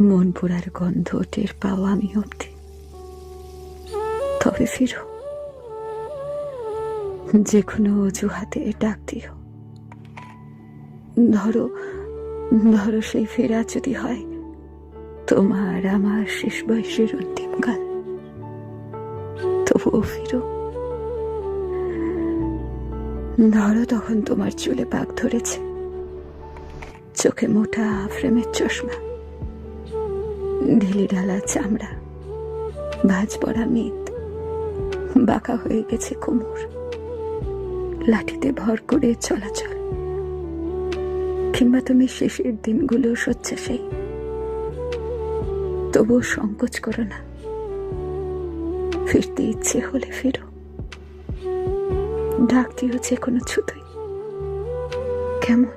মন পোড়ার গন্ধ টের পাও আমি অব্দি, তবে ফিরো। যে কোনো অজুহাতে ডাক দিও। ধরো ধরো সেই ফেরা যদি হয় তোমার আমার শেষ বয়সের অন্তিমকাল, তবুও ফিরো। ধরো তখন তোমার চুলে পাক ধরেছে, চোখে মোটা ফ্রেমের চশমা, ঢিলি ঢালা চামড়া, ভাঁজ পড়া মেদ, বাঁকা হয়ে গেছে কোমর, লাঠিতে ভর করে চলাচল। কিংবা তুমি শেষের দিনগুলো শয্যাশায়ী, তবুও সংকোচ করো না। ফিরতে ইচ্ছে হলে ফিরো। ডাক দিও যে কোনো ছুতোই, কেমন?